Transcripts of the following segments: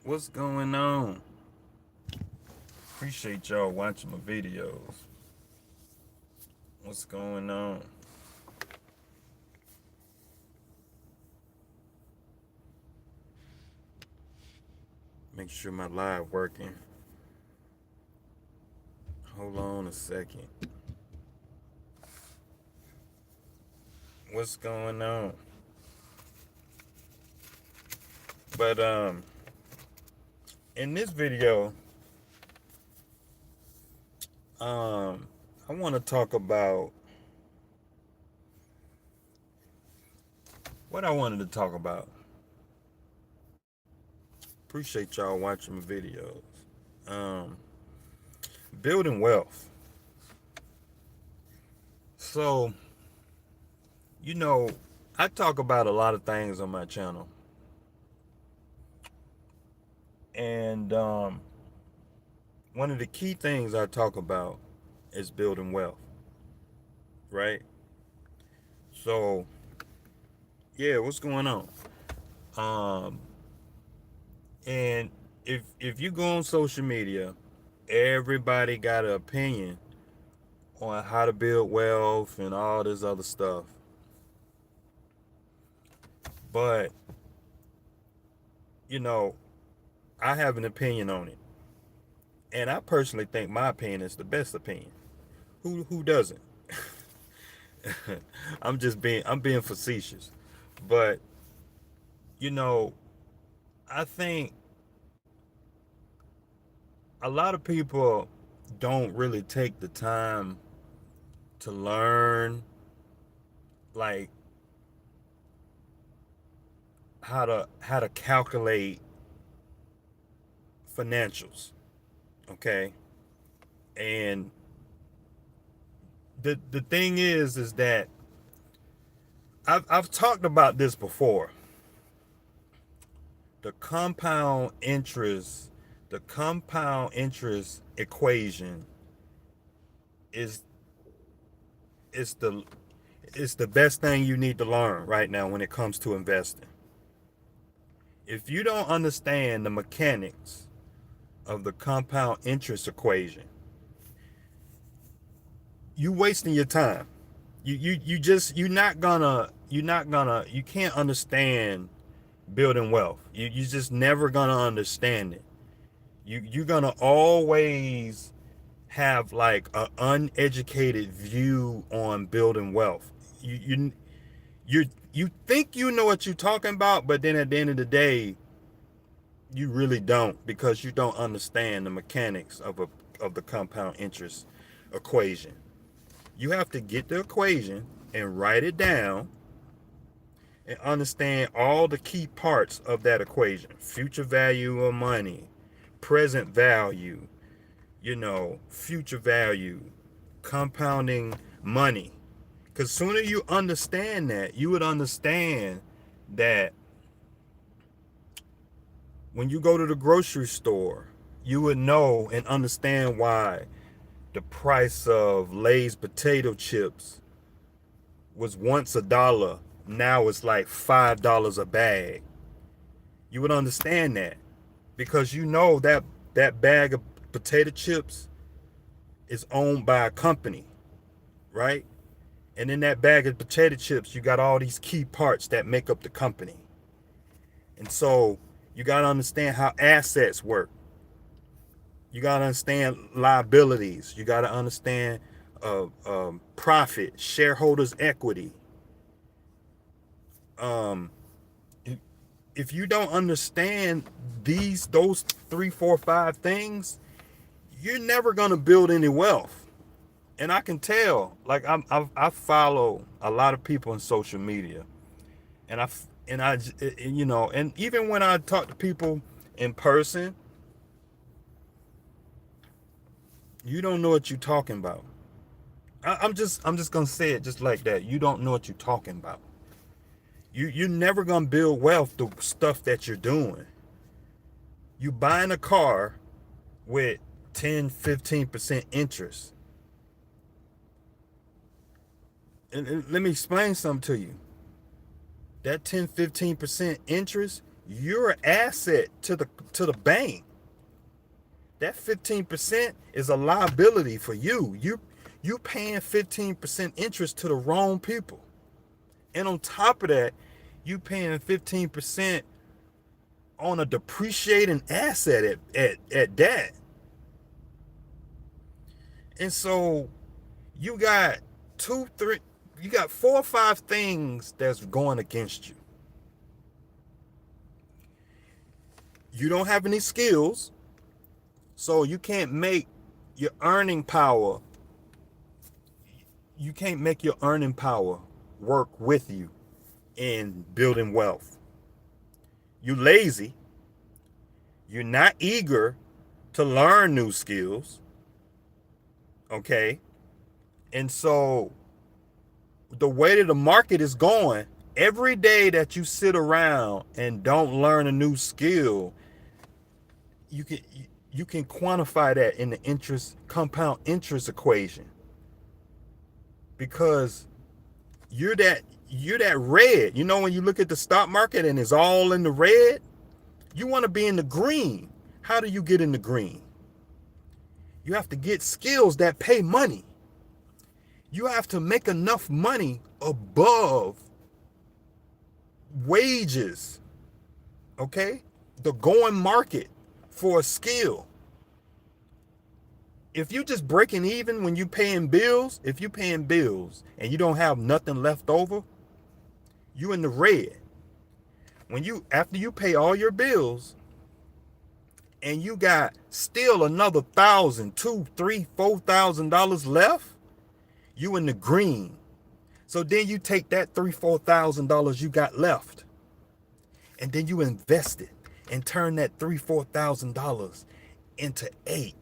What's going on? Appreciate y'all watching my videos. What's going on? Make sure my live working. Hold on a second. What's going on? But in this video, I want to talk about what I wanted to talk about. Appreciate y'all watching my videos. Um, Building wealth. So, you know, I talk about a lot of things on my channel. And one of the key things I talk about is building wealth, right? So, yeah, what's going on? Um, and if you go on social media, everybody got an opinion on how to build wealth and all this other stuff. But, you know, I have an opinion on it. And I personally think my opinion is the best opinion. Who doesn't? I'm being facetious. But, you know, I think a lot of people don't really take the time to learn like how to calculate financials, okay? And the thing is that I've talked about this before. The compound interest equation is is the it's the best thing you need to learn right now when it comes to investing. If you don't understand the mechanics of the compound interest equation, you wasting your time. You can't understand building wealth. You just never gonna understand it. You're gonna always have like an uneducated view on building wealth. You think you know what you're talking about, but then at the end of the day, you really don't, because you don't understand the mechanics of the compound interest equation. You have to get the equation and write it down and understand all the key parts of that equation. Future value of money, present value, future value, compounding money. Because sooner you understand that, you would understand that when you go to the grocery store, you would know and understand why the price of Lay's potato chips was once $1, now it's like $5 a bag. You would understand that because you know that that bag of potato chips is owned by a company, right? And in that bag of potato chips, you got all these key parts that make up the company. And so you got to understand how assets work. You got to understand liabilities. You got to understand profit, shareholders' equity. Um, if you don't understand those 3, 4, 5 things, you're never gonna build any wealth. And I can tell. Like I follow a lot of people on social media, and and even when I talk to people in person, you don't know what you're talking about. I'm just gonna say it just like that. You don't know what you're talking about. You're never gonna build wealth through stuff that you're doing. You buying a car with 10-15% interest. And let me explain something to you. That 10-15% interest, you're an asset to the bank. That 15% is a liability for you. You paying 15% interest to the wrong people. And on top of that, you paying 15% on a depreciating asset at that. And so you got you got 4 or 5 things that's going against you. You don't have any skills, so you can't make your earning power. You can't make your earning power work with you in building wealth. You're lazy. You're not eager to learn new skills. Okay? And so the way that the market is going, every day that you sit around and don't learn a new skill, you can quantify that in the compound interest equation. Because you're that red. You know, when you look at the stock market and it's all in the red, you want to be in the green. How do you get in the green? You have to get skills that pay money. You have to make enough money above wages, okay? The going market for a skill. If you just breaking even when you paying bills, if you paying bills and you don't have nothing left over, you in the red. After you pay all your bills and you got still another $1,000, $2,000, $3,000, $4,000 left, you in the green. So then you take that $3,000, $4,000 you got left, and then you invest it and turn that $3,000, $4,000 into 8.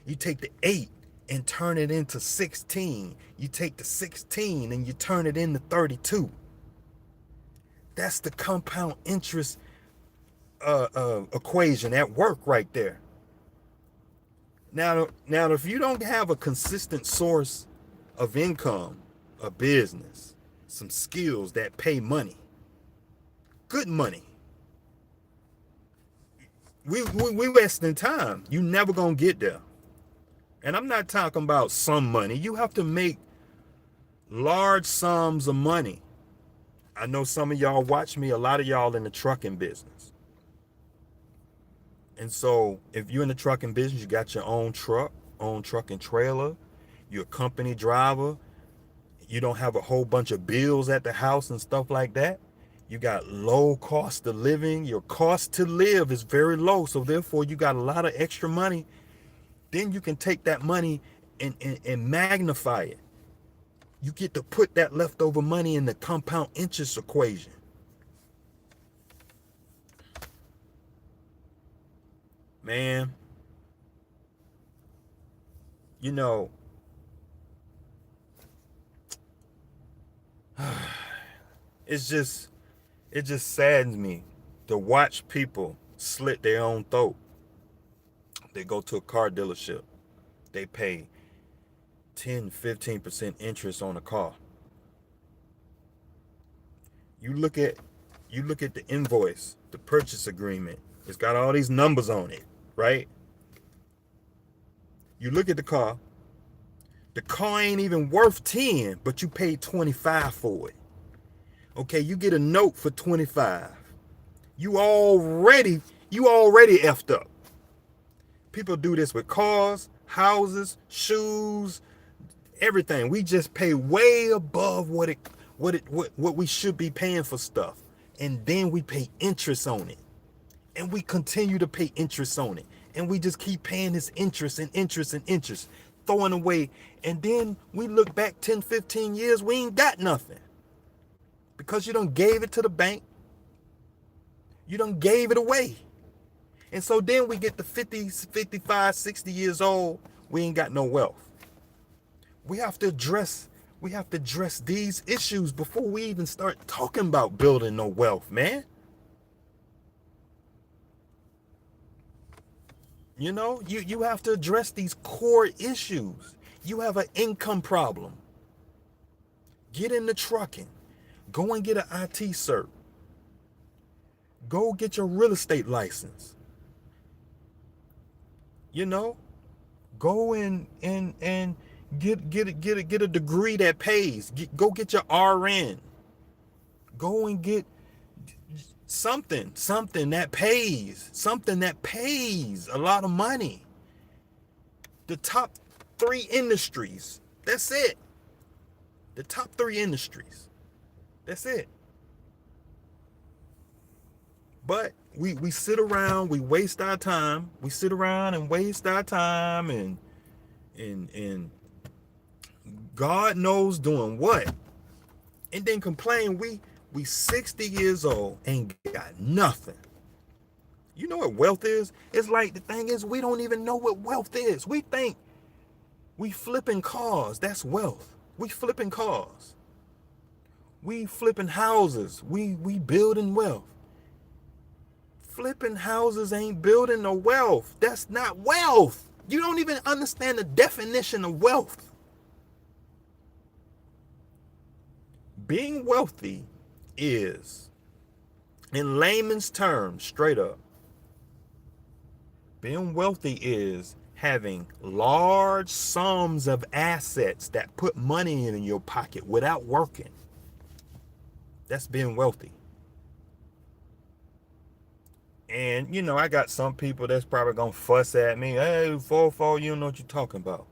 You take the 8 and turn it into 16. You take the 16 and you turn it into 32. That's the compound interest equation at work right there. Now, if you don't have a consistent source of income, a business, some skills that pay money, good money, we wasting time. You never gonna get there. And I'm not talking about some money. You have to make large sums of money. I know some of y'all watch me, a lot of y'all in the trucking business. And so if you're in the trucking business, you got your own truck and trailer, you're a company driver, you don't have a whole bunch of bills at the house and stuff like that. You got low cost of living. Your cost to live is very low. So therefore you got a lot of extra money. Then you can take that money and magnify it. You get to put that leftover money in the compound interest equation. Man, you know, it just saddens me to watch people slit their own throat. They go to a car dealership. They pay 10, 15% interest on a car. You look at the invoice, the purchase agreement. It's got all these numbers on it, right? You look at the car ain't even worth 10, but you paid 25 for it. Okay, you get a note for 25. You already effed up. People do this with cars, houses, shoes, everything. We just pay way above what we should be paying for stuff. And then we pay interest on it. And we continue to pay interest on it. And we just keep paying this interest and interest and interest, throwing away. And then we look back 10, 15 years, we ain't got nothing. Because you done gave it to the bank. You done gave it away. And so then we get to 50, 55, 60 years old, we ain't got no wealth. We have to address these issues before we even start talking about building no wealth, man. You know, you have to address these core issues. You have an income problem. Get into trucking. Go and get an IT cert. Go get your real estate license. You know, go and get a degree that pays. Go get your RN. Go and get something that pays a lot of money. The top 3 industries. That's it. The top 3 industries. That's it. But we sit around, we waste our time. We sit around and waste our time and God knows doing what. And then complain we 60 years old, ain't got nothing. You know what wealth is? It's like, the thing is, we don't even know what wealth is. We think we flipping cars, that's wealth. We flipping cars. We flipping houses. We building wealth. Flipping houses ain't building no wealth. That's not wealth. You don't even understand the definition of wealth. Being wealthy is, in layman's terms, straight up, being wealthy is having large sums of assets that put money in your pocket without working. That's being wealthy. And, you know, I got some people that's probably going to fuss at me. Hey, 404, you don't know what you're talking about.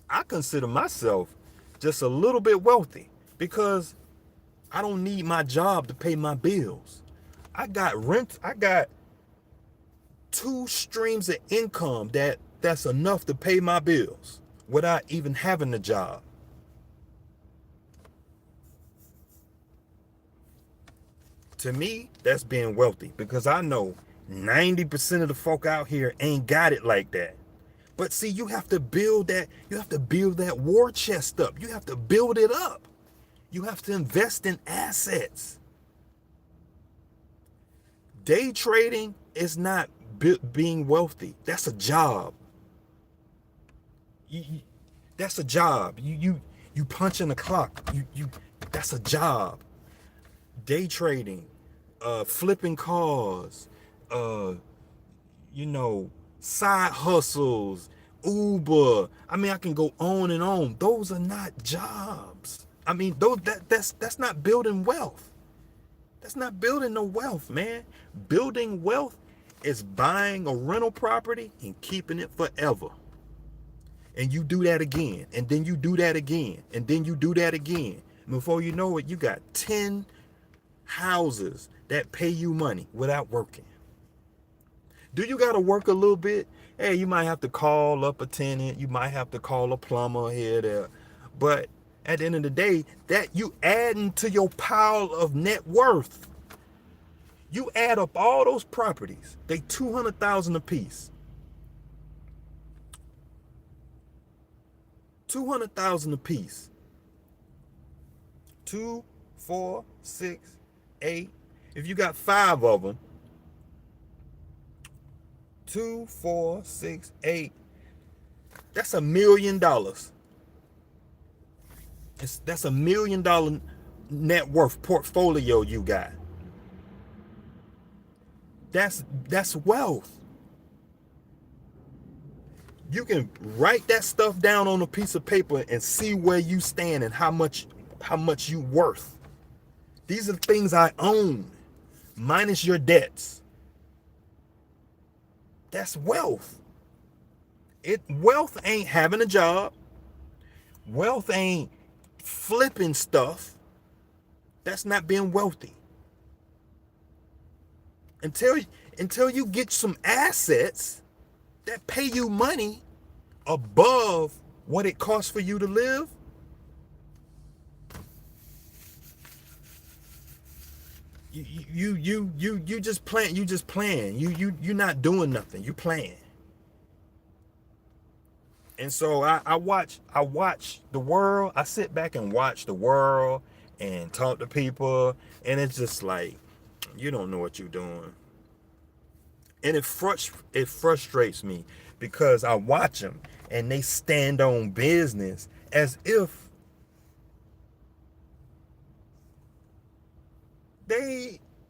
I consider myself just a little bit wealthy because I don't need my job to pay my bills. I got rent. I got 2 streams of income that's enough to pay my bills without even having a job. To me, that's being wealthy, because I know 90% of the folk out here ain't got it like that. But see, you have to build that war chest up. You have to build it up. You have to invest in assets. Day trading is not being wealthy. That's a job. That's a job. You punching the clock. That's a job. Day trading, flipping cars, side hustles, Uber. I mean, I can go on and on. Those are not jobs. I mean, that's not building wealth. That's not building no wealth, man. Building wealth is buying a rental property and keeping it forever. And you do that again, and then you do that again, and then you do that again. And before you know it, you got 10 houses that pay you money without working. Do you got to work a little bit? Hey, you might have to call up a tenant. You might have to call a plumber here, there. But at the end of the day, that you adding to your pile of net worth. You add up all those properties. They $200,000 a piece. $200,000 a piece. 2, 4, 6, 8. If you got 5 of them, 2, 4, 6, 8. That's $1 million. That's $1 million net worth portfolio you got. That's wealth. You can write that stuff down on a piece of paper and see where you stand and how much you worth. These are the things I own, minus your debts. That's wealth. Wealth ain't having a job. Wealth ain't flipping stuff. That's not being wealthy. Until you get some assets that pay you money above what it costs for you to live, you just playing. You're not doing nothing. You playing. And so I watch the world. I sit back and watch the world and talk to people, and it's just like, you don't know what you're doing. And it frustrates me, because I watch them and they stand on business as if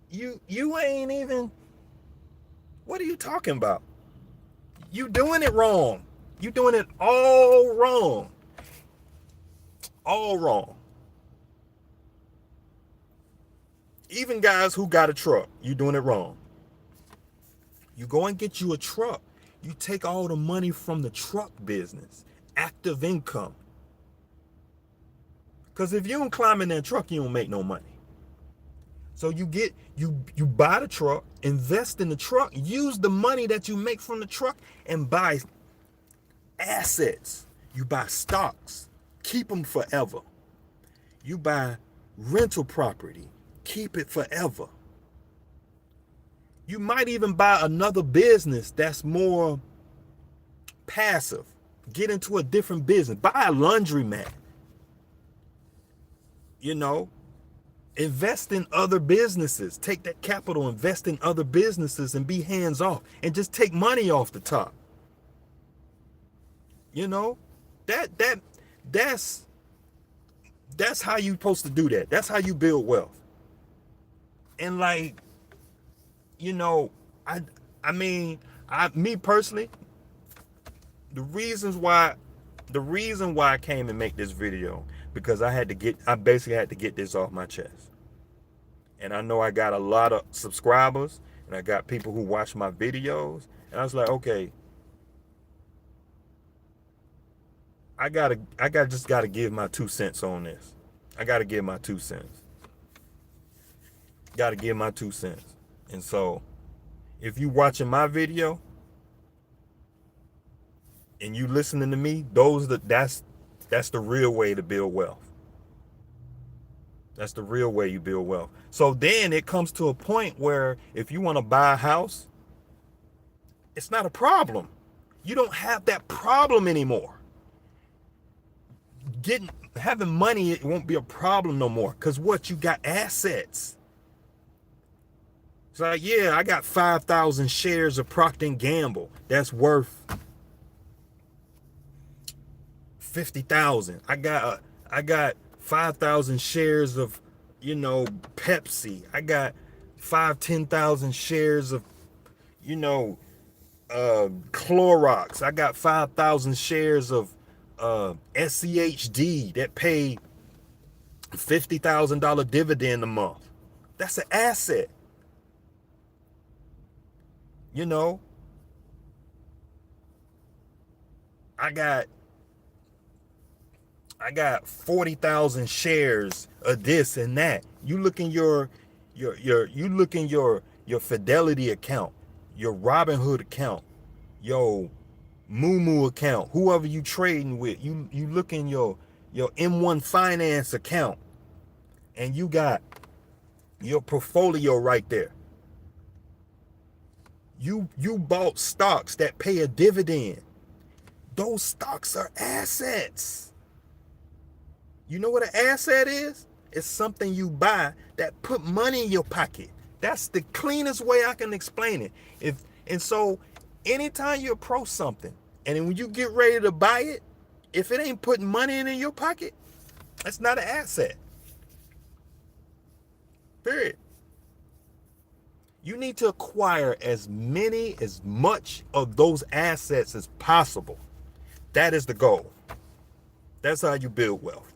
You ain't even, what are you talking about? You doing it wrong. You doing it all wrong. All wrong. Even guys who got a truck, you doing it wrong. You go and get you a truck. You take all the money from the truck business, active income. Because if you don't climb in that truck, you don't make no money. So you buy the truck, invest in the truck, use the money that you make from the truck and buy assets. You buy stocks, keep them forever. You buy rental property, keep it forever. You might even buy another business that's more passive. Get into a different business. Buy a laundromat. You know, invest in other businesses. Take that capital, invest in other businesses and be hands off and just take money off the top. You know, that's how you're supposed to do that. That's how you build wealth. And like, you know, me personally, the reason why I came and make this video, because I basically had to get this off my chest. And I know I got a lot of subscribers and I got people who watch my videos. And I was like, okay, I just gotta give my 2 cents on this. I gotta give my 2 cents. Gotta give my 2 cents. And so, if you watching my video and you listening to me, that's the real way to build wealth. That's the real way you build wealth. So then it comes to a point where if you want to buy a house, it's not a problem. You don't have that problem anymore. Having money, it won't be a problem no more. Because what? You got assets. It's like, yeah, I got 5,000 shares of Procter & Gamble. That's worth 50,000. I got 5,000 shares of, Pepsi. I got 10,000 shares of, Clorox. I got 5,000 shares of SCHD that pay $50,000 dividend a month. That's an asset. I got 40,000 shares of this and that. You look in your Fidelity account, your Robinhood account, your Moomoo account, whoever you trading with, you look in your M1 Finance account, and you got your portfolio right there. You bought stocks that pay a dividend. Those stocks are assets. You know what an asset is? It's something you buy that put money in your pocket. That's the cleanest way I can explain it. So anytime you approach something and then when you get ready to buy it, if it ain't putting money in your pocket, that's not an asset. Period. You need to acquire as much of those assets as possible. That is the goal. That's how you build wealth.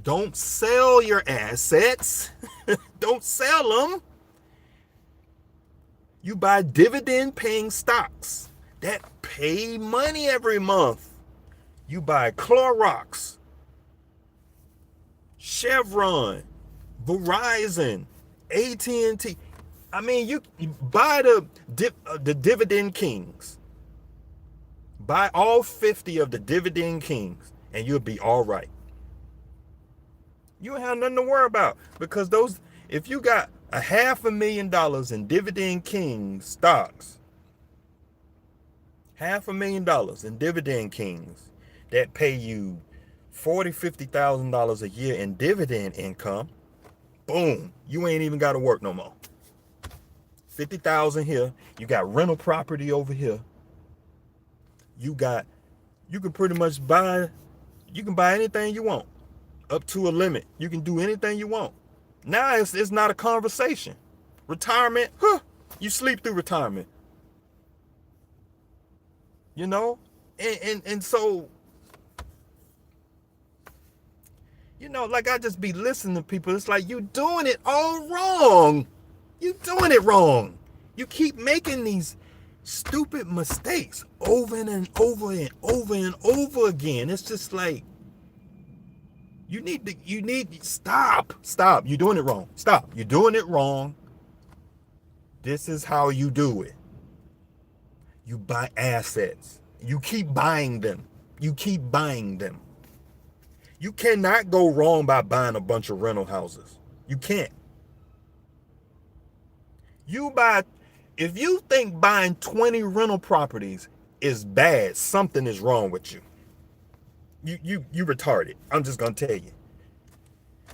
Don't sell your assets. Don't sell them. You buy dividend paying stocks that pay money every month. You buy Clorox, Chevron, Verizon, AT&T. I mean, you buy the Dividend Kings. Buy all 50 of the Dividend Kings and you'll be all right. You don't have nothing to worry about, because if you got $500,000 in Dividend Kings stocks, $500,000 in Dividend Kings that pay you $40,000-$50,000 a year in dividend income, boom, you ain't even got to work no more. 50,000 here, you got rental property over here. You can pretty much buy anything you want. up to a limit. You can do anything you want. Now it's not a conversation. Retirement, you sleep through retirement. You know? And so, you know, like I just be listening to people. It's like you doing it all wrong. You doing it wrong. You keep making these stupid mistakes over and over and over and over again. It's just like you need to stop. You're doing it wrong. Stop. You're doing it wrong. This is how you do it. You buy assets. You keep buying them. You keep buying them. You cannot go wrong by buying a bunch of rental houses. You can't. If you think buying 20 rental properties is bad, something is wrong with you. You retarded. I'm just gonna tell you.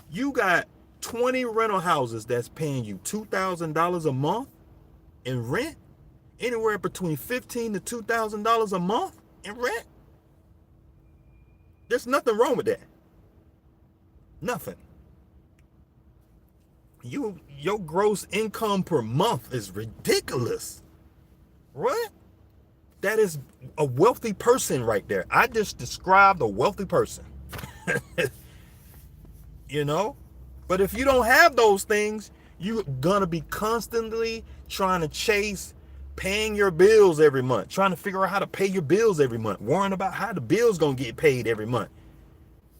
You got 20 rental houses that's paying you $2,000 a month in rent, anywhere between $1,500 to $2,000 a month in rent. There's nothing wrong with that. Nothing. Your gross income per month is ridiculous. What? That is a wealthy person right there. I just described a wealthy person. You know? But if you don't have those things, you're gonna be constantly trying to chase paying your bills every month, trying to figure out how to pay your bills every month, worrying about how the bill's gonna get paid every month.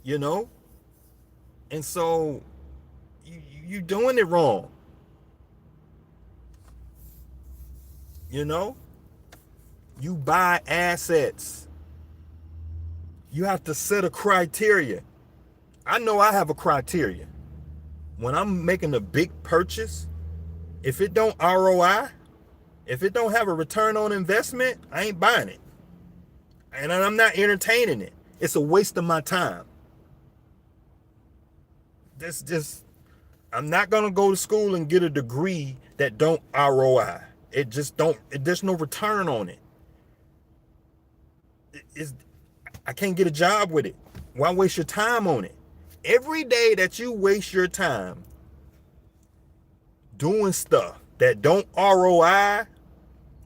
You know? And so you're doing it wrong. You know? You buy assets. You have to set a criteria. I know I have a criteria. When I'm making a big purchase, if it don't ROI, if it don't have a return on investment, I ain't buying it. And I'm not entertaining it. It's a waste of my time. I'm not gonna go to school and get a degree that don't ROI. There's no return on it. I can't get a job with it. Why waste your time on it? Every day that you waste your time doing stuff that don't ROI,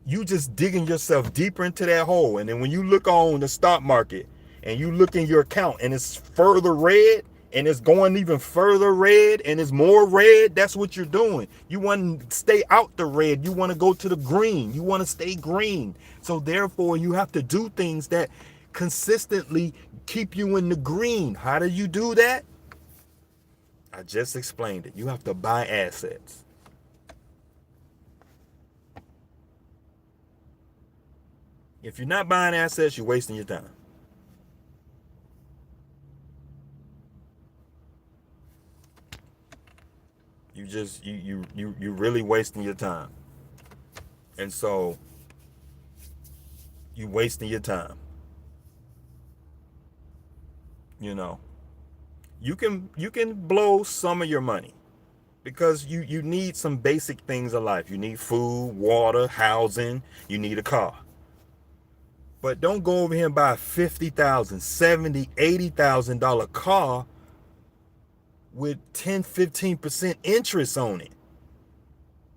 you just digging yourself deeper into that hole. And then when you look on the stock market and you look in your account and it's further red and it's going even further red and it's more red, that's what you're doing. You want to stay out the red. You want to go to the green. You want to stay green. So therefore, you have to do things that consistently keep you in the green. How do you do that? I just explained it. You have to buy assets. If you're not buying assets, you're wasting your time. You're really wasting your time. And so you're wasting your time. You know, you can blow some of your money because you need some basic things in life. You need food, water, housing, you need a car. But don't go over here and buy a $50,000, $70,000, $80,000 car with 10, 15% interest on it.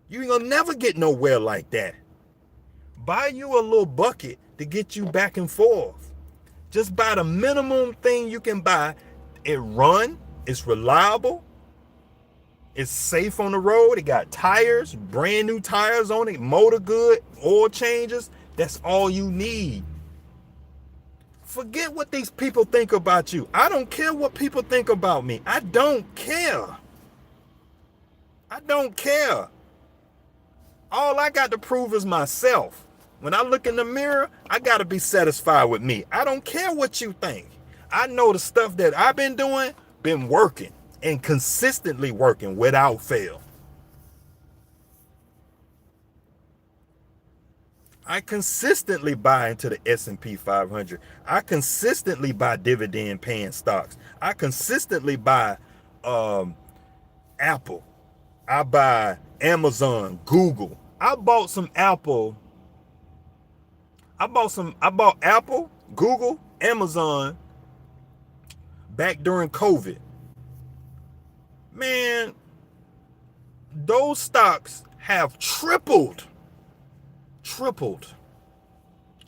You ain't gonna never get nowhere like that. Buy you a little bucket to get you back and forth. Just buy the minimum thing you can buy. It run, it's reliable, it's safe on the road, it got tires, brand new tires on it, motor good, oil changes. That's all you need. Forget what these people think about you. I don't care what people think about me. I don't care. I don't care. All I got to prove is myself. When I look in the mirror, I got to be satisfied with me. I don't care what you think. I know the stuff that I've been doing, been working and consistently working without fail. I consistently buy into the S&P 500. I consistently buy dividend paying stocks. I consistently buy Apple. I buy Amazon, Google. I bought Apple, Google, Amazon back during COVID. Man, those stocks have tripled.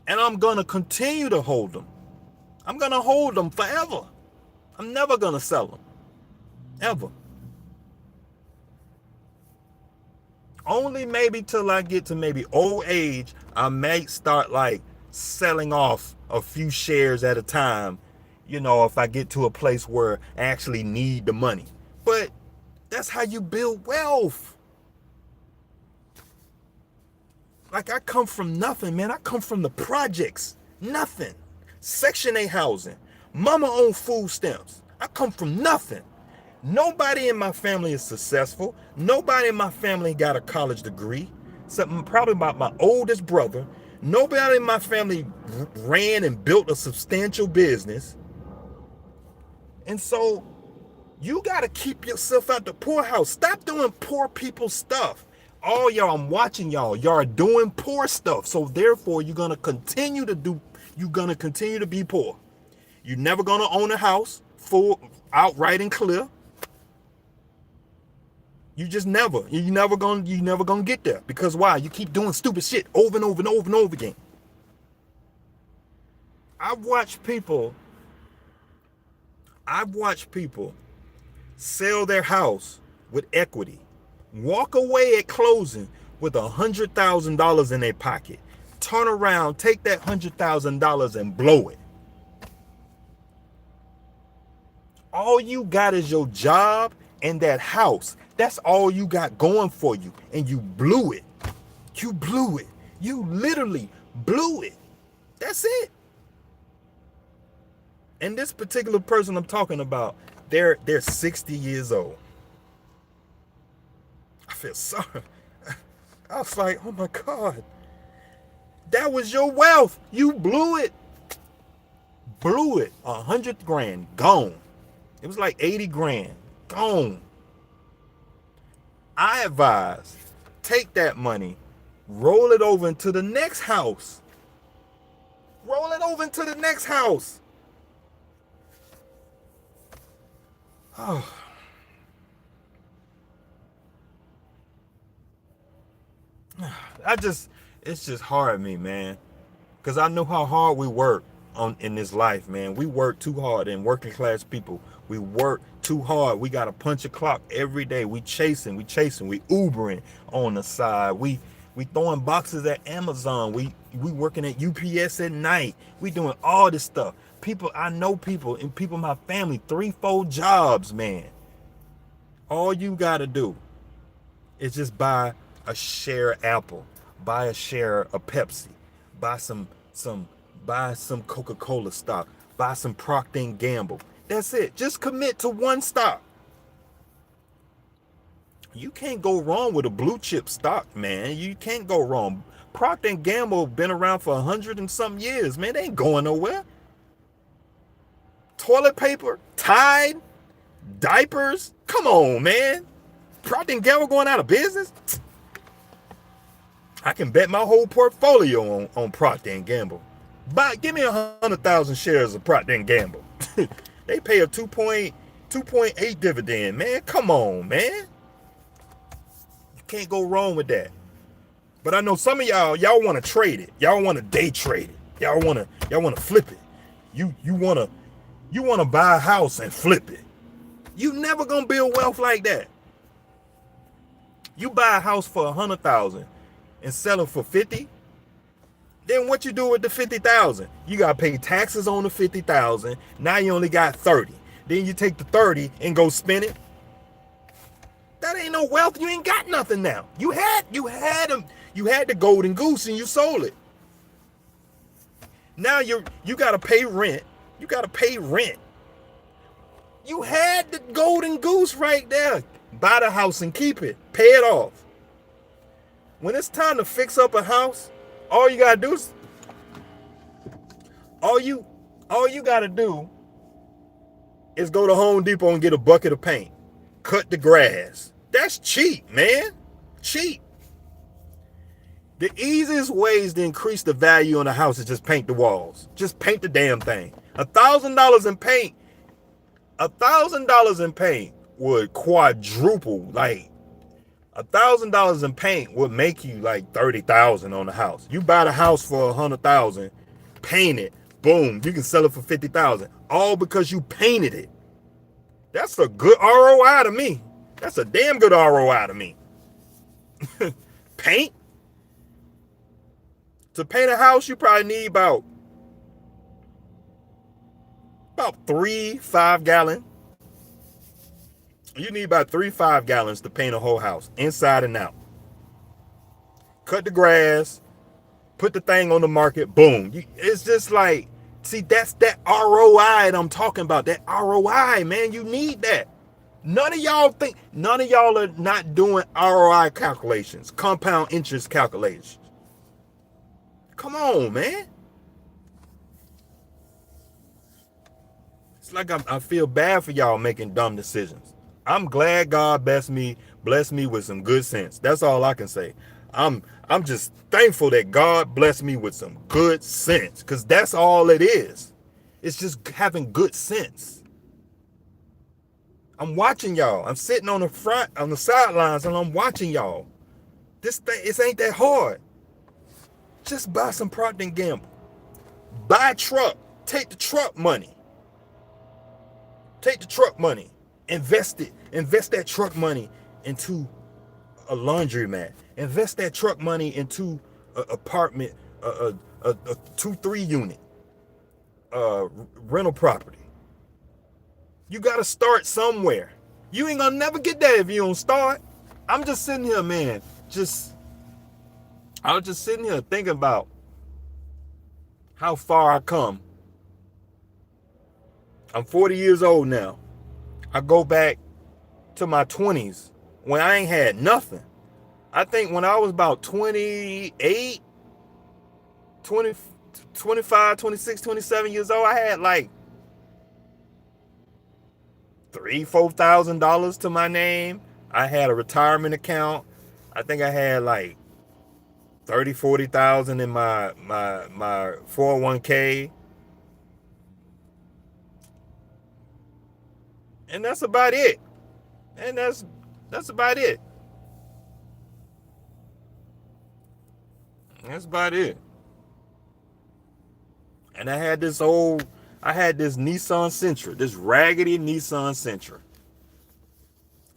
And I'm going to continue to hold them. I'm going to hold them forever. I'm never going to sell them. Ever. Only maybe till I get to maybe old age, I may start like selling off a few shares at a time, if I get to a place where I actually need the money. But that's how you build wealth. Like, I come from nothing, man. I come from the projects. Nothing. Section 8 housing. Mama owned food stamps. I come from nothing. Nobody in my family is successful. Nobody in my family got a college degree, except probably my oldest brother. Nobody in my family ran and built a substantial business. And so you got to keep yourself out the poorhouse. Stop doing poor people's stuff. All y'all, I'm watching y'all. Y'all are doing poor stuff. So therefore, you're going to continue to be poor. You're never going to own a house full, outright and clear. You never gonna get there. Because why? You keep doing stupid shit over and over and over and over again. I've watched people sell their house with equity, walk away at closing with $100,000 in their pocket, turn around, take that $100,000 and blow it. All you got is your job and that house. That's all you got going for you. And you blew it. You blew it. You literally blew it. That's it. And this particular person I'm talking about, they're 60 years old. I feel sorry. I was like, oh my God. That was your wealth. You blew it. Blew it. 100 grand. Gone. It was like 80 grand. Gone. I advise, take that money, roll it over into the next house. Roll it over into the next house. Oh. It's just hard me, man. Because I know how hard we work in this life, man. We work too hard, and working class people, we work too hard. We got to punch a clock every day. We chasing, we Ubering on the side. We throwing boxes at Amazon. We working at UPS at night. We doing all this stuff. I know people and people in my family, 3-4 jobs, man. All you got to do is just buy a share of Apple, buy a share of Pepsi, buy some Coca-Cola stock, buy some Procter & Gamble. That's it. Just commit to one stock. You can't go wrong with a blue chip stock, man. You can't go wrong. Procter & Gamble been around for 100 and some years, man. They ain't going nowhere. Toilet paper, Tide, diapers. Come on, man. Procter & Gamble going out of business? I can bet my whole portfolio on Procter & Gamble. Give me 100,000 shares of Procter & Gamble. They pay a 2.8 dividend, man. Come on, man. You can't go wrong with that. But I know some of y'all want to trade it. Y'all want to day trade it. Y'all want to flip it. You want to buy a house and flip it. You never gonna build wealth like that. You buy a house for 100,000 and sell it for 50. Then what you do with the 50,000? You gotta pay taxes on the 50,000. Now you only got 30. Then you take the 30 and go spend it. That ain't no wealth. You ain't got nothing now. You had the golden goose and you sold it. Now you gotta pay rent. You gotta pay rent. You had the golden goose right there. Buy the house and keep it. Pay it off. When it's time to fix up a house, all you gotta do is go to Home Depot and get a bucket of paint. Cut the grass. That's cheap, man. Cheap. The easiest ways to increase the value on a house is just paint the walls. Just paint the damn thing. $1,000 in paint. $1,000 in paint would quadruple. Like $1,000 in paint would make you like 30,000 on the house. You buy the house for 100,000, paint it, boom, you can sell it for 50,000, all because you painted it. That's a good ROI to me. That's a damn good ROI to me. Paint. To paint a house, you probably need about 3 5-gallon. You need about 3 5-gallons to paint a whole house, inside and out. Cut the grass, put the thing on the market, boom. It's just like, see, that's that ROI that I'm talking about. That ROI, man, you need that. None of y'all are not doing ROI calculations, compound interest calculations. Come on, man. It's like I feel bad for y'all making dumb decisions. I'm glad God blessed me with some good sense. That's all I can say. I'm just thankful that God blessed me with some good sense, because that's all it is. It's just having good sense. I'm watching y'all. I'm sitting on the sidelines, and I'm watching y'all. This thing, it ain't that hard. Just buy some Procter & Gamble. Buy a truck. Take the truck money. Take the truck money. Invest it. Invest that truck money into a laundromat. Invest that truck money into an apartment, a 2-3 unit rental property. You got to start somewhere. You ain't gonna never get there if you don't start. I'm just sitting here, man. I was just sitting here thinking about how far I come. I'm 40 years old now. I go back to my 20s when I ain't had nothing. I think when I was about 28, 20, 25, 26, 27 years old, I had like $3,000-$4,000 to my name. I had a retirement account. I think I had like 30,000-40,000 in my 401k. And that's about it. And that's about it. That's about it. And I had this Nissan Sentra, this raggedy Nissan Sentra.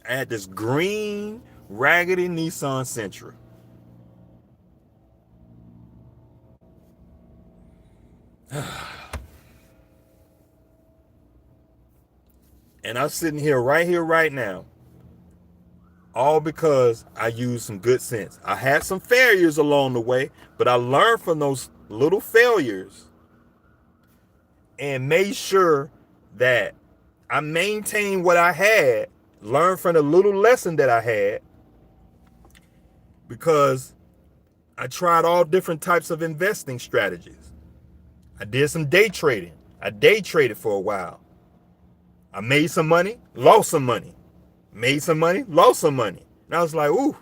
I had this green, raggedy Nissan Sentra. And I'm sitting here, right now, all because I used some good sense. I had some failures along the way, but I learned from those little failures and made sure that I maintained what I had, learned from the little lesson that I had, because I tried all different types of investing strategies. I did some day trading. I day traded for a while. I made some money, lost some money. Made some money, lost some money. And I was like, ooh,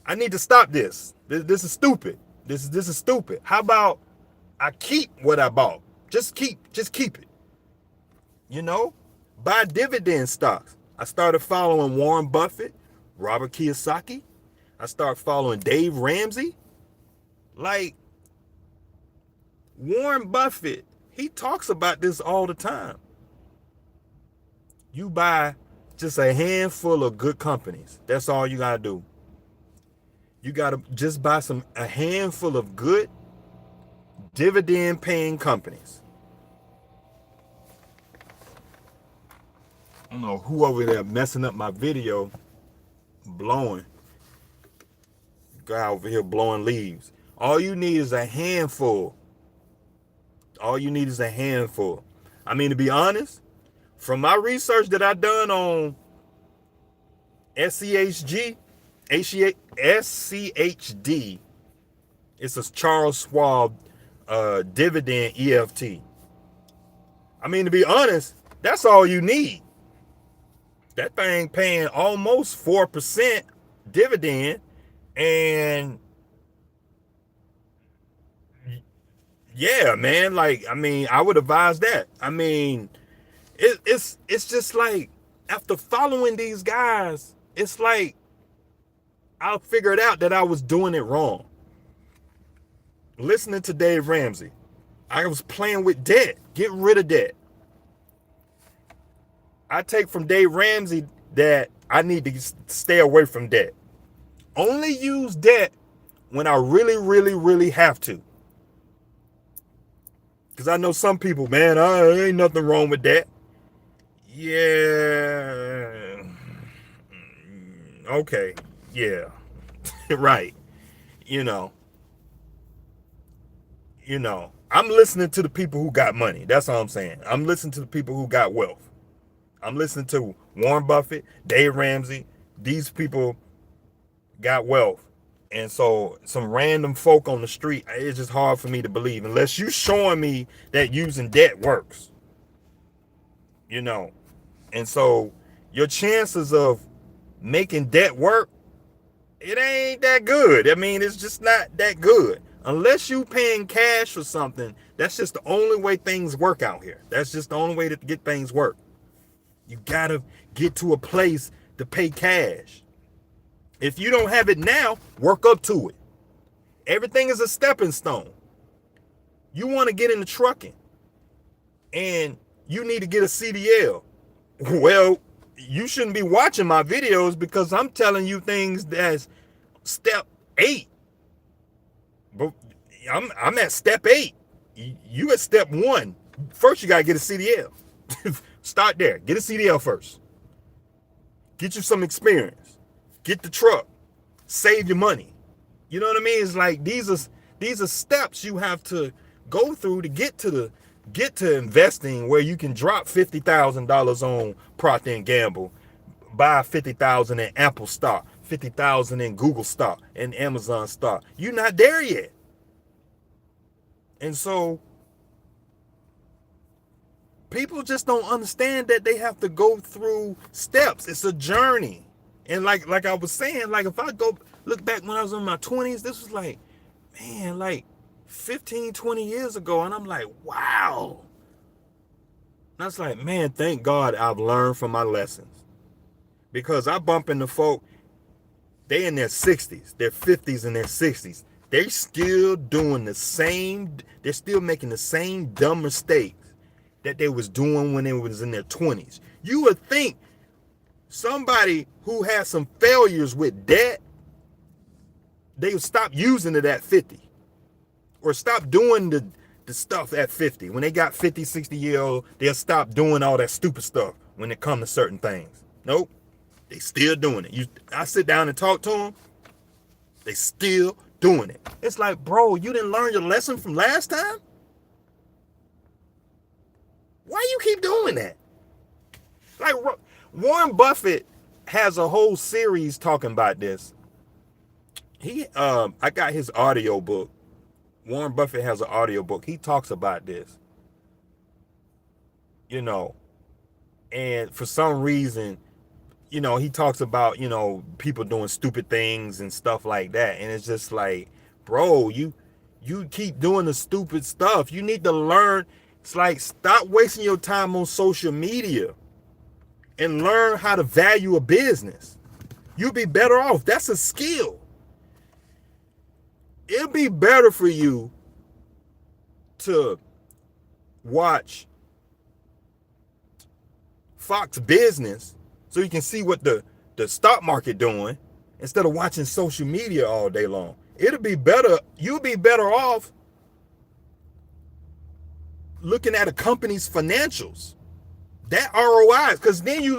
I need to stop this. This is stupid. This is stupid. How about I keep what I bought? Just keep it. You know? Buy dividend stocks. I started following Warren Buffett, Robert Kiyosaki. I started following Dave Ramsey. Like, Warren Buffett, he talks about this all the time. You buy just a handful of good companies. That's all you gotta do. You gotta just buy a handful of good dividend paying companies. I don't know who over there messing up my video, blowing. Guy over here blowing leaves. All you need is a handful. All you need is a handful. I mean, to be honest, from my research that I done on SCHD, it's a Charles Schwab dividend EFT. I mean, to be honest, that's all you need. That thing paying almost 4% dividend, and yeah, man, like, I mean, I would advise that. I mean, it's just like, After following these guys, it's like I figured out that I was doing it wrong. Listening to Dave Ramsey, I was playing with debt. Get rid of debt. I take from Dave Ramsey that I need to stay away from debt. Only use debt when I really, really, really have to. Because I know some people, man, ain't nothing wrong with that. Yeah. Okay. Yeah. Right. You know. I'm listening to the people who got money. That's all I'm saying. I'm listening to the people who got wealth. I'm listening to Warren Buffett, Dave Ramsey. These people got wealth. And so some random folk on the street, it's just hard for me to believe unless you showing me that using debt works. And so your chances of making debt work, it ain't that good. I mean, it's just not that good. Unless you paying cash for something, that's just the only way things work out here. That's just the only way to get things work. You gotta get to a place to pay cash. If you don't have it now, work up to it. Everything is a stepping stone. You want to get into trucking and you need to get a CDL. Well, you shouldn't be watching my videos because I'm telling you things that's step 8. But I'm at step 8. You at step 1. First, you got to get a CDL. Start there. Get a CDL first. Get you some experience. Get the truck. Save your money. You know what I mean? It's like these are steps you have to go through to get to investing where you can drop $50,000 on Procter & Gamble, buy $50,000 in Apple stock, $50,000 in Google stock, and Amazon stock. You're not there yet. And so people just don't understand that they have to go through steps. It's a journey. And like I was saying, like if I go look back when I was in my 20s, this was like, man, like 15, 20 years ago. And I'm like, wow. And I was like, man, thank God I've learned from my lessons. Because I bump into folk, they in their 60s, their 50s and their 60s. They still doing the same, they're still making the same dumb mistakes that they was doing when they was in their 20s. You would think somebody who has some failures with debt, they would stop using it at 50 or stop doing the stuff at 50. When they got 50, 60-year-old, they'll stop doing all that stupid stuff when it comes to certain things. Nope. They still doing it. I sit down and talk to them. They still doing it. It's like, bro, you didn't learn your lesson from last time? Why you keep doing that? Like Warren Buffett has a whole series talking about this. I got his audio book. Warren Buffett has an audio book. He talks about this. And for some reason, he talks about, people doing stupid things and stuff like that. And it's just like, bro, you keep doing the stupid stuff. You need to learn. It's like, stop wasting your time on social media and learn how to value a business. You'll be better off. That's a skill. It'll be better for you to watch Fox Business so you can see what the stock market doing instead of watching social media all day long. It'll be better. You'll be better off looking at a company's financials. That ROI, because then you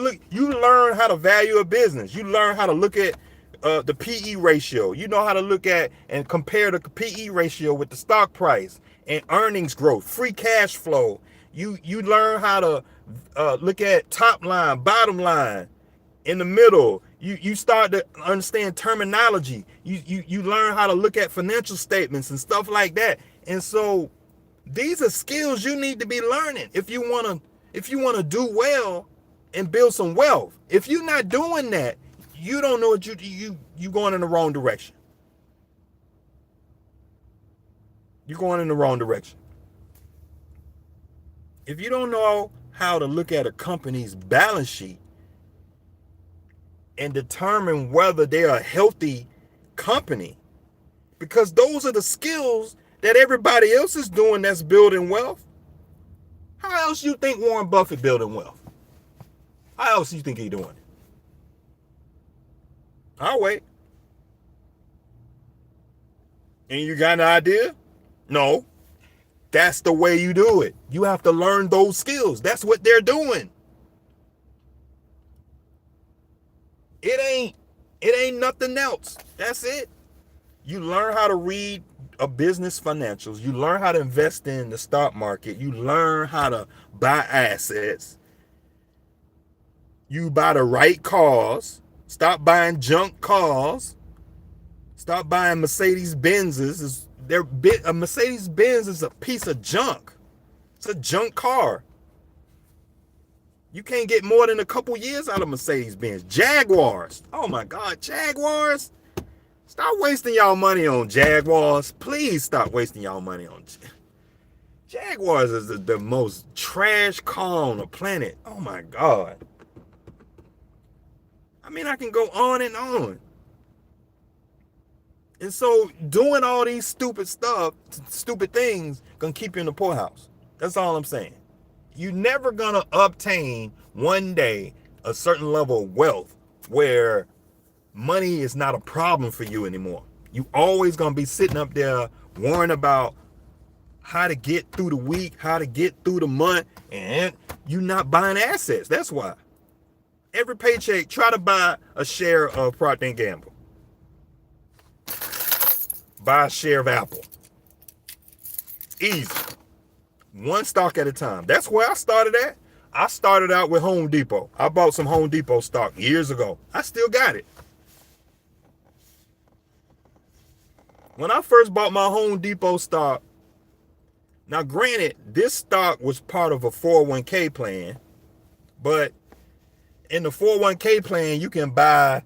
learn how to value a business. You learn how to look at the PE ratio. You know how to look at and compare the PE ratio with the stock price and earnings growth, free cash flow. You learn how to look at top line, bottom line, in the middle. You start to understand terminology. You learn how to look at financial statements and stuff like that. And so these are skills you need to be learning if you want to do well and build some wealth. If you're not doing that, you don't know what you going in the wrong direction. You're going in the wrong direction. If you don't know how to look at a company's balance sheet and determine whether they're a healthy company, because those are the skills that everybody else is doing that's building wealth. How else you think Warren Buffett building wealth? How else you think he doing it? I'll wait. And you got an idea? No. That's the way you do it. You have to learn those skills. That's what they're doing. It ain't nothing else. That's it. You learn how to read a business financials. You learn how to invest in the stock market. You learn how to buy assets. You buy the right cars. Stop buying junk cars. Stop buying Mercedes Benzes. A Mercedes Benz is a piece of junk. It's a junk car. You can't get more than a couple years out of Mercedes Benz. Jaguars. Oh my God, Jaguars. Stop wasting y'all money on Jaguars. Please stop wasting y'all money on Jaguars. Is the most trash car on the planet. Oh my God. I mean, I can go on and on. And so doing all these stupid things, gonna keep you in the poorhouse. That's all I'm saying. You're never gonna obtain one day a certain level of wealth where money is not a problem for you anymore. You always gonna be sitting up there worrying about how to get through the week, how to get through the month, and you not buying assets. That's why. Every paycheck, try to buy a share of Procter & Gamble. Buy a share of Apple. Easy. One stock at a time. That's where I started at. I started out with Home Depot. I bought some Home Depot stock years ago. I still got it. When I first bought my Home Depot stock, now granted, this stock was part of a 401k plan, but in the 401k plan, you can buy,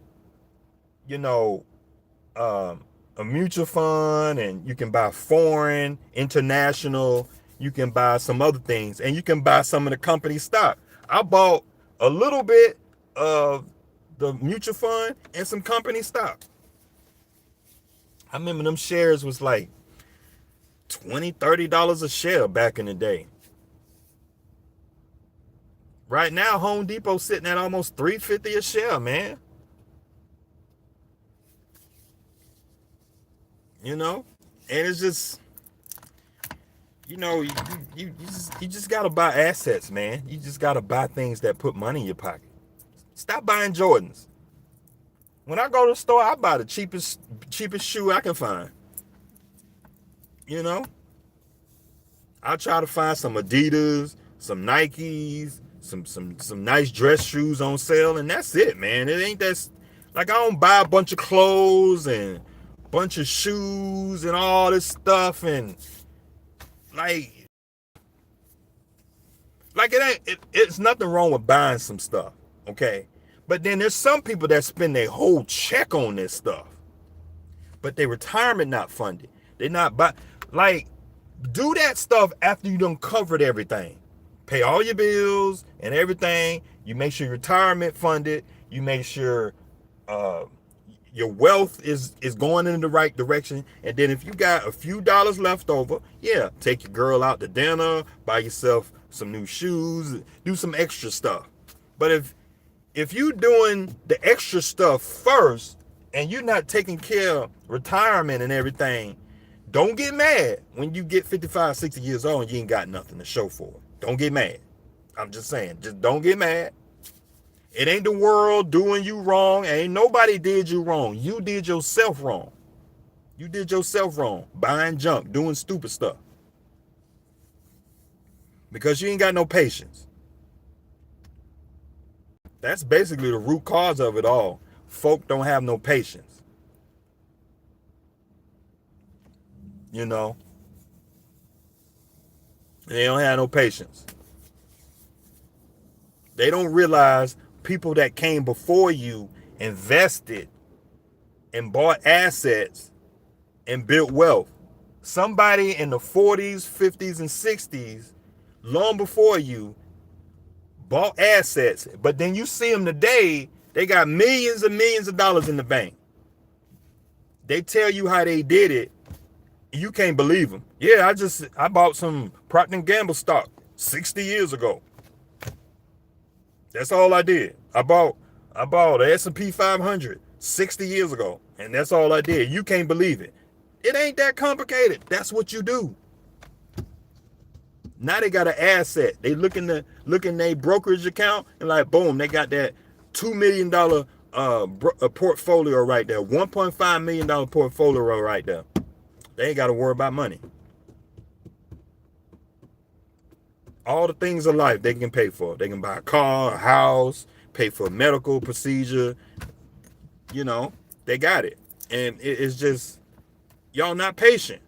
a mutual fund, and you can buy foreign, international, you can buy some other things, and you can buy some of the company stock. I bought a little bit of the mutual fund and some company stock. I remember them shares was like $20, $30 a share back in the day. Right now, Home Depot sitting at almost $3.50 a share, man. And it's just, you just gotta buy assets, man. You just gotta buy things that put money in your pocket. Stop buying Jordans. When I go to the store, I buy the cheapest shoe I can find. I try to find some Adidas, some Nikes, some nice dress shoes on sale, and that's it, man. It ain't that, like, I don't buy a bunch of clothes and bunch of shoes and all this stuff, and it's nothing wrong with buying some stuff, okay? But then there's some people that spend their whole check on this stuff, but their retirement not funded. They not buy, do that stuff after you done covered everything. Pay all your bills and everything. You make sure your retirement funded. You make sure your wealth is going in the right direction. And then if you got a few dollars left over, yeah, take your girl out to dinner, buy yourself some new shoes, do some extra stuff. But if you doing the extra stuff first and you're not taking care of retirement and everything, don't get mad when you get 55, 60 years old and you ain't got nothing to show for it. Don't get mad. I'm just saying, just don't get mad. It ain't the world doing you wrong. Ain't nobody did you wrong. You did yourself wrong. You did yourself wrong. Buying junk, doing stupid stuff. Because you ain't got no patience. That's basically the root cause of it all. Folk don't have no patience. They don't have no patience. They don't realize people that came before you invested and bought assets and built wealth. Somebody in the 40s, 50s, and 60s, long before you, bought assets, but then you see them today, They got millions and millions of dollars in the bank. They tell you how they did it. You can't believe them. Yeah, I bought some Procter & Gamble stock 60 years ago. That's all I did. I bought a S&P 500 60 years ago, and that's all I did. You can't believe it. It ain't that complicated. That's what you do. Now they got an asset. They look in their brokerage account and like, boom, they got that $2 million portfolio right there, $1.5 million portfolio right there. They ain't got to worry about money. All the things of life they can pay for. They can buy a car, a house, pay for a medical procedure. You know, they got it. And it's just, y'all not patient.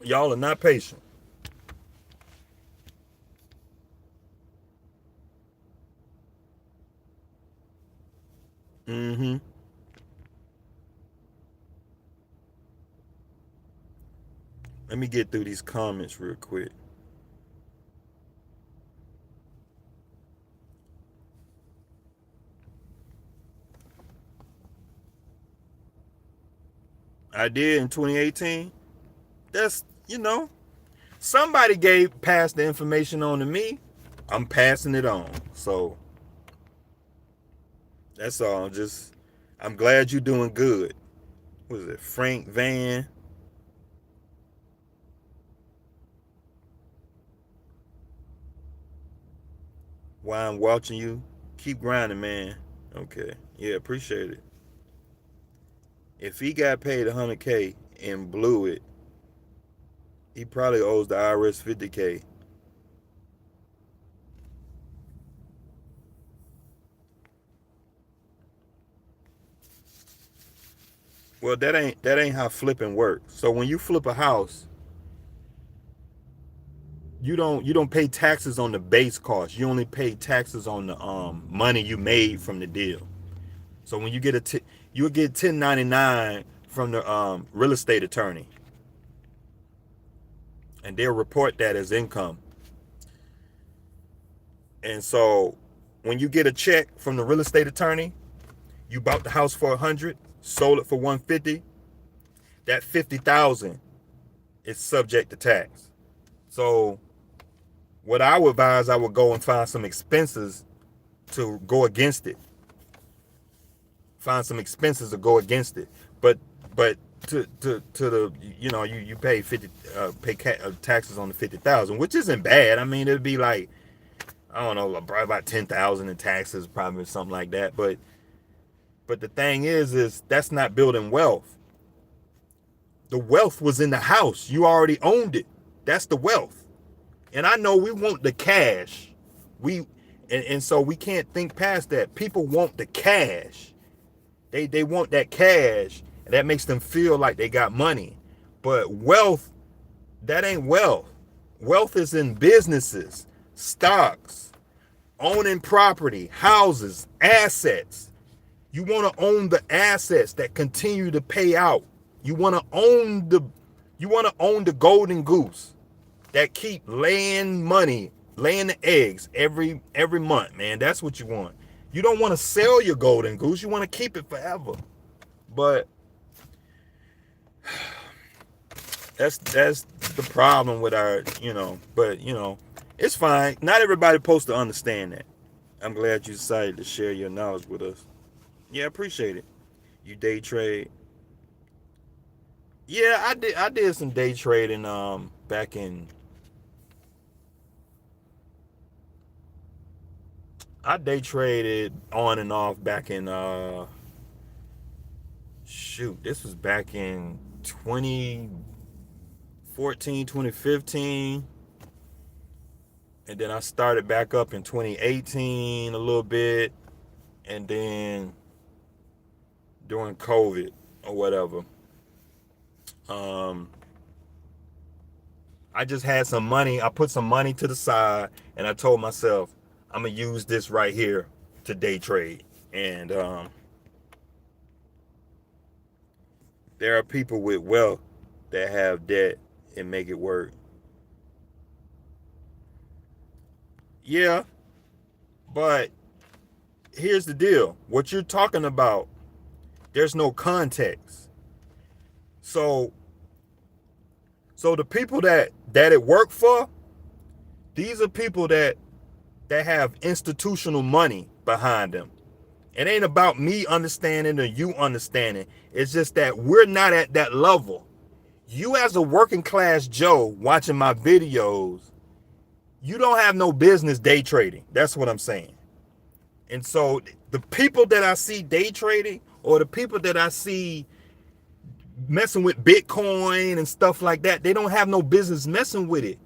Y'all are not patient. Mm-hmm. Let me get through these comments real quick. I did in 2018. That's, somebody passed the information on to me. I'm passing it on. So that's all. I'm glad you're doing good. What is it? Frank Van. Why I'm watching you. Keep grinding, man. Okay. Yeah, appreciate it. If he got paid $100K and blew it, he probably owes the IRS $50K. Well, that ain't how flipping works. So when you flip a house, you don't pay taxes on the base cost. You only pay taxes on the money you made from the deal. So when you get you'll get 1099 from the real estate attorney, and they'll report that as income. And so when you get a check from the real estate attorney, you bought the house for 100, sold it for 150. That 50,000 is subject to tax. So what I would advise, I would go and find some expenses to go against it. Find some expenses to go against it. But to the you pay taxes on the 50,000, which isn't bad. I mean, it'd be like, I don't know, probably about 10,000 in taxes, probably something like that. But the thing is that's not building wealth. The wealth was in the house. You already owned it. That's the wealth. And I know we want the cash. And so we can't think past that. People want the cash. They want that cash, and that makes them feel like they got money. But wealth, that ain't wealth. Wealth is in businesses, stocks, owning property, houses, assets. You want to own the assets that continue to pay out. You want to own the golden goose that keep laying money, laying the eggs every month, man. That's what you want. You don't want to sell your golden goose. You want to keep it forever. But that's the problem with our, but it's fine. Not everybody's supposed to understand that. I'm glad you decided to share your knowledge with us. Yeah, I appreciate it. You day trade. Yeah, I did some day trading back in, I day traded on and off back in this was back in 2014, 2015. And then I started back up in 2018 a little bit, and then during COVID or whatever. I just had some money. I put some money to the side, and I told myself, I'm gonna use this right here to day trade. And there are people with wealth that have debt and make it work. Yeah, but here's the deal. What you're talking about, there's no context. So the people that it worked for, these are people that have institutional money behind them. It ain't about me understanding or you understanding. It's just that we're not at that level. You as a working class Joe watching my videos, you don't have no business day trading. That's what I'm saying. And so the people that I see day trading, or the people that I see messing with Bitcoin and stuff like that, they don't have no business messing with it.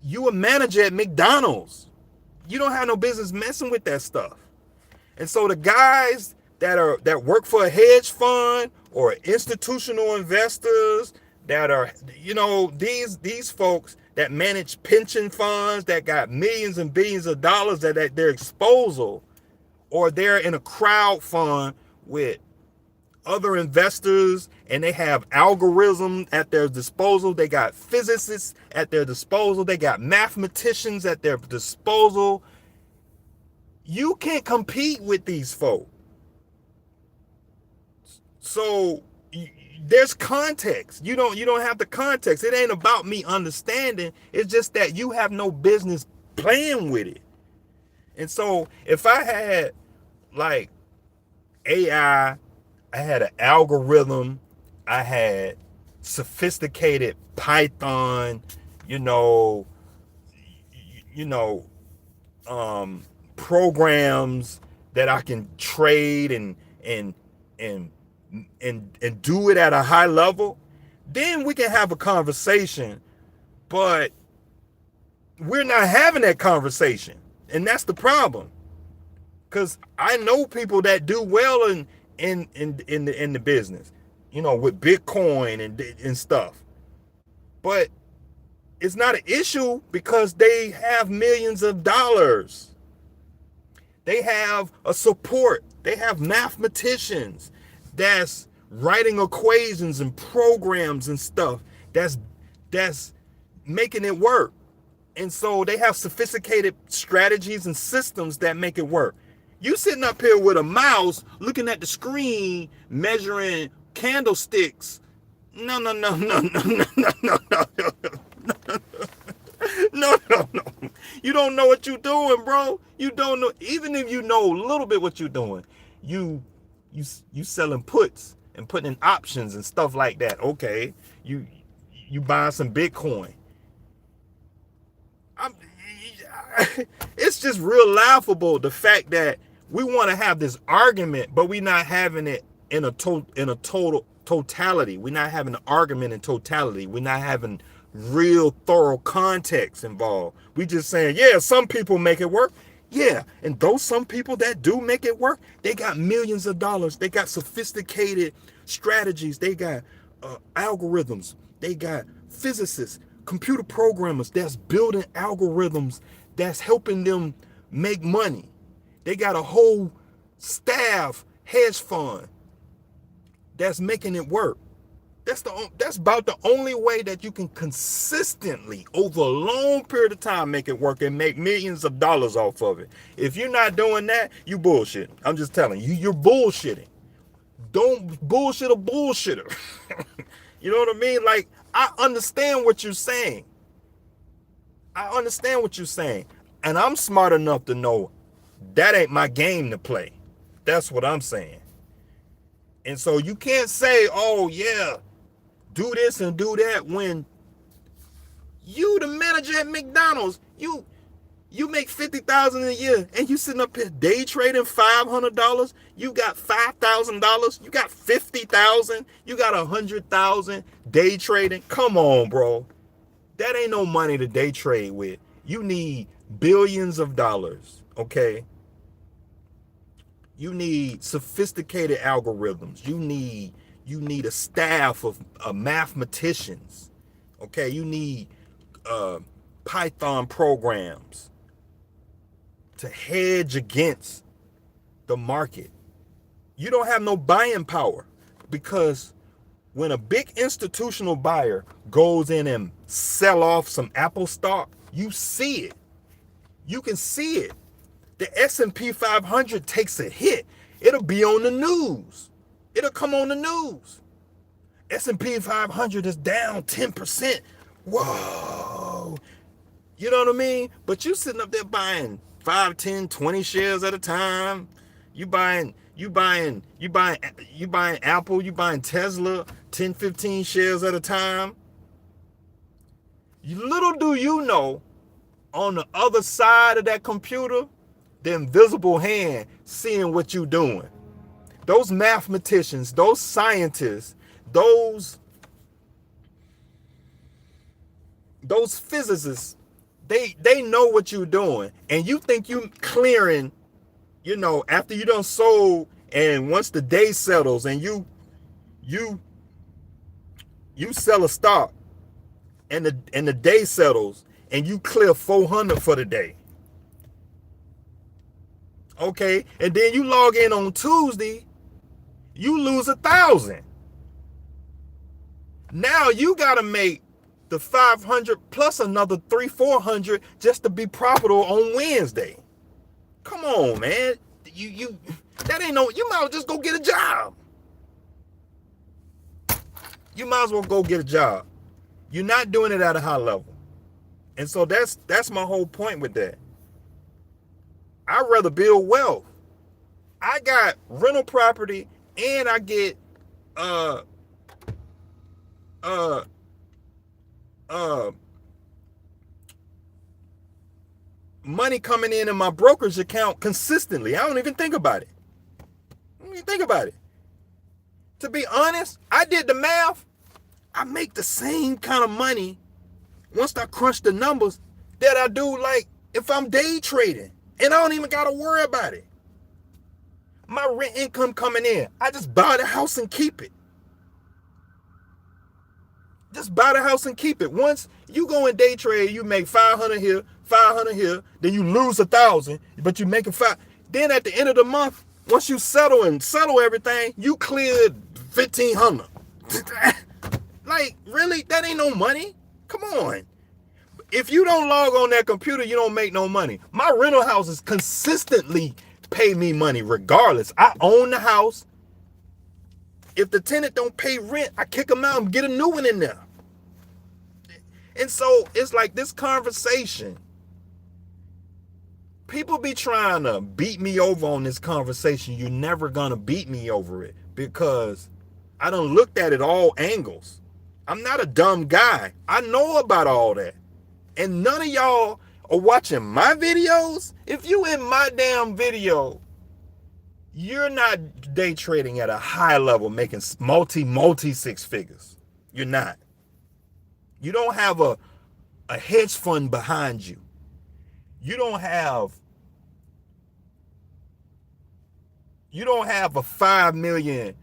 You a manager at McDonald's. You don't have no business messing with that stuff. And so the guys that work for a hedge fund or institutional investors that are, these folks that manage pension funds that got millions and billions of dollars at their disposal, or they're in a crowd fund with other investors and they have algorithms at their disposal. They got physicists at their disposal. They got mathematicians at their disposal. You can't compete with these folk. So there's context. You don't have the context. It ain't about me understanding. It's just that you have no business playing with it. And so if I had like AI, I had an algorithm, I had sophisticated Python, programs that I can trade and do it at a high level, then we can have a conversation. But we're not having that conversation, and that's the problem. Because I know people that do well in the business, with Bitcoin and stuff. But it's not an issue because they have millions of dollars. They have a support. They have mathematicians that's writing equations and programs and stuff that's making it work. And so they have sophisticated strategies and systems that make it work. You sitting up here with a mouse looking at the screen measuring candlesticks. No. You don't know what you're doing, bro. You don't know. Even if you know a little bit what you're doing, you selling puts and putting in options and stuff like that. Okay, you buying some Bitcoin. It's just real laughable, the fact that we want to have this argument, but we're not having it in a totality. We're not having an argument in totality. We're not having real thorough context involved. We just saying, yeah, some people make it work. Yeah, and those some people that do make it work, they got millions of dollars. They got sophisticated strategies. They got algorithms. They got physicists, computer programmers that's building algorithms that's helping them make money. They got a whole staff hedge fund that's making it work. That's about the only way that you can consistently, over a long period of time, make it work and make millions of dollars off of it. If you're not doing that, you bullshit. I'm just telling you, you're bullshitting. Don't bullshit a bullshitter. You know what I mean? Like, I understand what you're saying. And I'm smart enough to know that ain't my game to play. That's what I'm saying. And so you can't say, oh yeah, do this and do that, when you the manager at McDonald's. You make $50,000 a year and you sitting up here day trading $500. You got $5,000. You got $50,000. You got $100,000 day trading. Come on, bro. That ain't no money to day trade with. You need billions of dollars, okay? You need sophisticated algorithms. You need a staff of mathematicians, okay? You need Python programs to hedge against the market. You don't have no buying power, because when a big institutional buyer goes in and sell off some Apple stock, you see it. You can see it. The S&P 500 takes a hit. It'll be on the news. It'll come on the news. S&P 500 is down 10%. Whoa. You know what I mean? But you sitting up there buying 5, 10, 20 shares at a time. You buying Apple, you buying Tesla, 10, 15 shares at a time. Little do you know, on the other side of that computer, the invisible hand seeing what you're doing. Those mathematicians, those scientists, those physicists, they know what you're doing. And you think you clearing, after you done sold, and once the day settles and you sell a stock and the day settles and you clear 400 for the day. Okay, and then you log in on Tuesday, you lose 1,000. Now you gotta make the 500 plus another 300-400 just to be profitable on Wednesday. Come on, man. You that ain't no. You might as well just go get a job. You might as well go get a job. You're not doing it at a high level, and so that's my whole point with that. I'd rather build wealth. I got rental property and I get money coming in my brokerage account consistently. I don't even think about it. To be honest, I did the math. I make the same kind of money once I crunch the numbers that I do like if I'm day trading. And I don't even got to worry about it. My rent income coming in. I just buy the house and keep it. Just buy the house and keep it. Once you go in day trade, you make 500 here, 500 here, then you lose 1,000, but you make a 5. Then at the end of the month, once you settle everything, you cleared 1,500. Like, really? That ain't no money? Come on. If you don't log on that computer, you don't make no money. My rental houses consistently pay me money regardless. I own the house. If the tenant don't pay rent, I kick them out and get a new one in there. And so it's like this conversation. People be trying to beat me over on this conversation. You're never going to beat me over it because I done looked at it all angles. I'm not a dumb guy. I know about all that. And none of y'all are watching my videos. If you in my damn video, you're not day trading at a high level, making multi six figures. You're not. You don't have a hedge fund behind you. You don't have a 5 million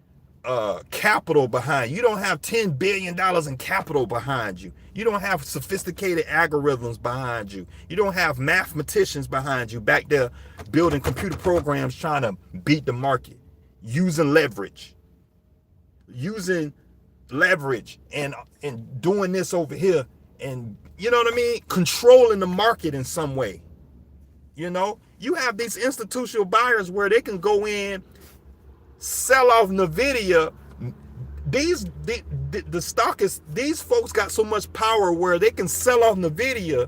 capital behind you. You don't have $10 billion in capital behind you. You don't have sophisticated algorithms behind you. You don't have mathematicians behind you back there building computer programs trying to beat the market, using leverage and doing this over here, and you know what I mean, controlling the market in some way. You have these institutional buyers where they can go in, sell off NVIDIA. The stock is, these folks got so much power where they can sell off NVIDIA,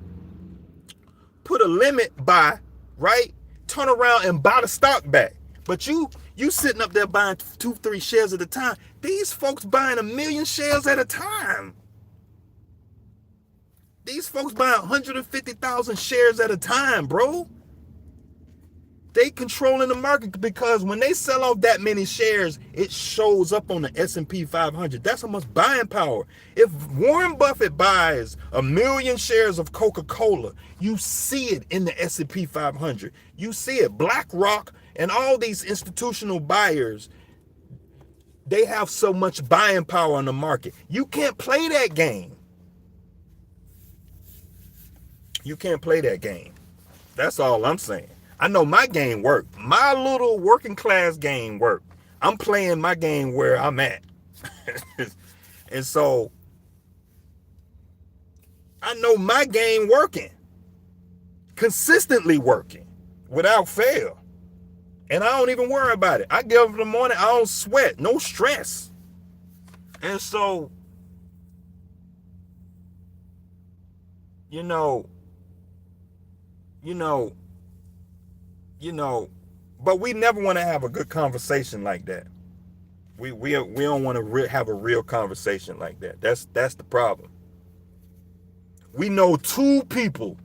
put a limit buy, right? Turn around and buy the stock back. But you sitting up there buying 2-3 shares at a time. These folks buying 1 million shares at a time. These folks buying 150,000 shares at a time, bro. They controlling the market because when they sell off that many shares, it shows up on the S&P 500. That's how much buying power. If Warren Buffett buys 1 million shares of Coca-Cola, you see it in the S&P 500. You see it. BlackRock and all these institutional buyers, they have so much buying power on the market. You can't play that game. You can't play that game. That's all I'm saying. I know my game worked. My little working class game worked. I'm playing my game where I'm at. And so I know my game working. Consistently working. without fail. And I don't even worry about it. I get up in the morning, I don't sweat, no stress. And so, you know, but we never want to have a good conversation like that. We don't want to have a real conversation like that. That's the problem. We know two people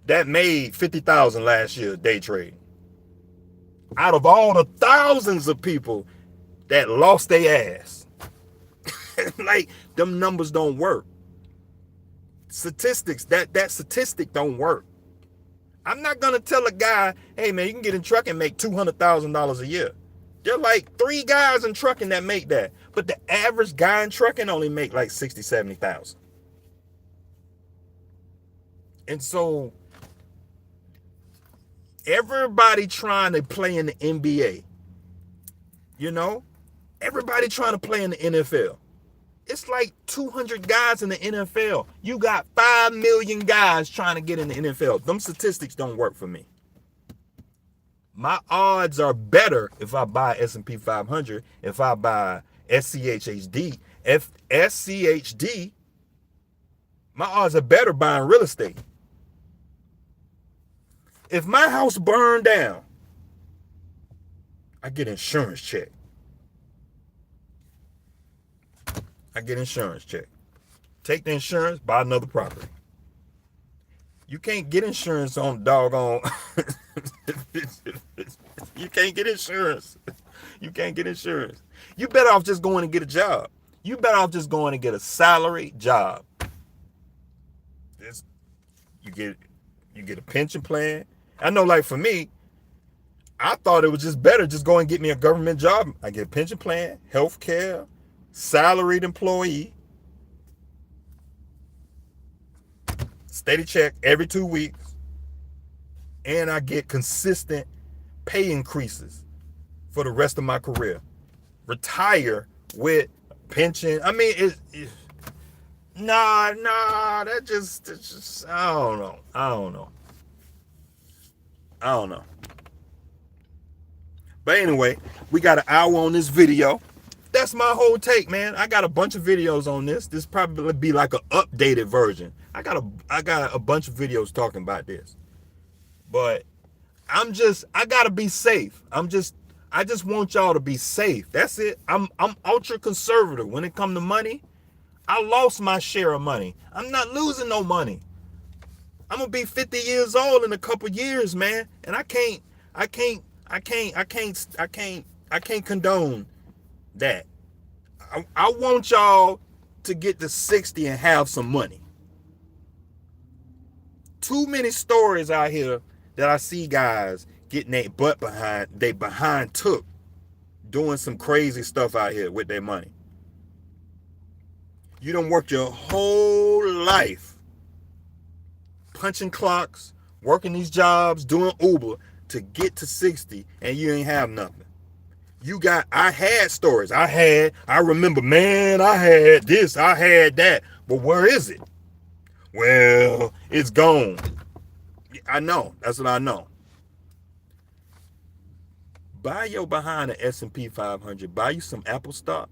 that made $50,000 last year day trading. Out of all the thousands of people that lost their ass. Like, them numbers don't work. Statistics, that statistic don't work. I'm not gonna tell a guy, hey man, you can get in trucking and make $200,000 a year. There are like 3 guys in trucking that make that. But the average guy in trucking only make like 60, 70,000. And so everybody trying to play in the NBA, everybody trying to play in the NFL. It's like 200 guys in the NFL. You got 5 million guys trying to get in the NFL. Them statistics don't work for me. My odds are better if I buy S&P 500, if I buy SCHD. SCHD, my odds are better buying real estate. If my house burned down, I get insurance check. Take the insurance, buy another property. You can't get insurance on doggone. You can't get insurance. You better off just going and get a job. You better off just going and get a salary job. You get a pension plan. I know, like for me, I thought it was just better just go and get me a government job. I get a pension plan, health care, salaried employee, steady check every 2 weeks, and I get consistent pay increases for the rest of my career. Retire with pension. I mean, that just I don't know. But anyway, we got an hour on this video. That's my whole take, man. I got a bunch of videos on this. This probably be like an updated version. I got a bunch of videos talking about this. But I gotta be safe. I just want y'all to be safe. That's it. I'm ultra conservative when it comes to money. I lost my share of money. I'm not losing no money. I'm gonna be 50 years old in a couple years, man, and I can't condone that. I want y'all to get to 60 and have some money. Too many stories out here that I see guys getting their butt behind took, doing some crazy stuff out here with their money. You done worked your whole life punching clocks, working these jobs, doing Uber to get to 60, and you ain't have nothing. I had stories. I remember, man, I had this, I had that. But where is it? Well, it's gone. I know. That's what I know. Buy your behind the S&P 500. Buy you some Apple stock.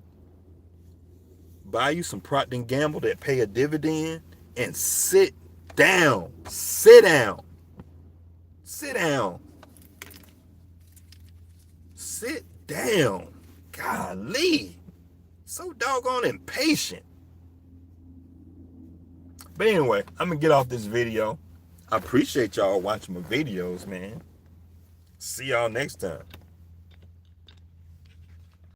Buy you some Procter & Gamble that pay a dividend, and sit down. Sit down. Golly. So doggone impatient. But anyway, I'm going to get off this video. I appreciate y'all watching my videos, man. See y'all next time.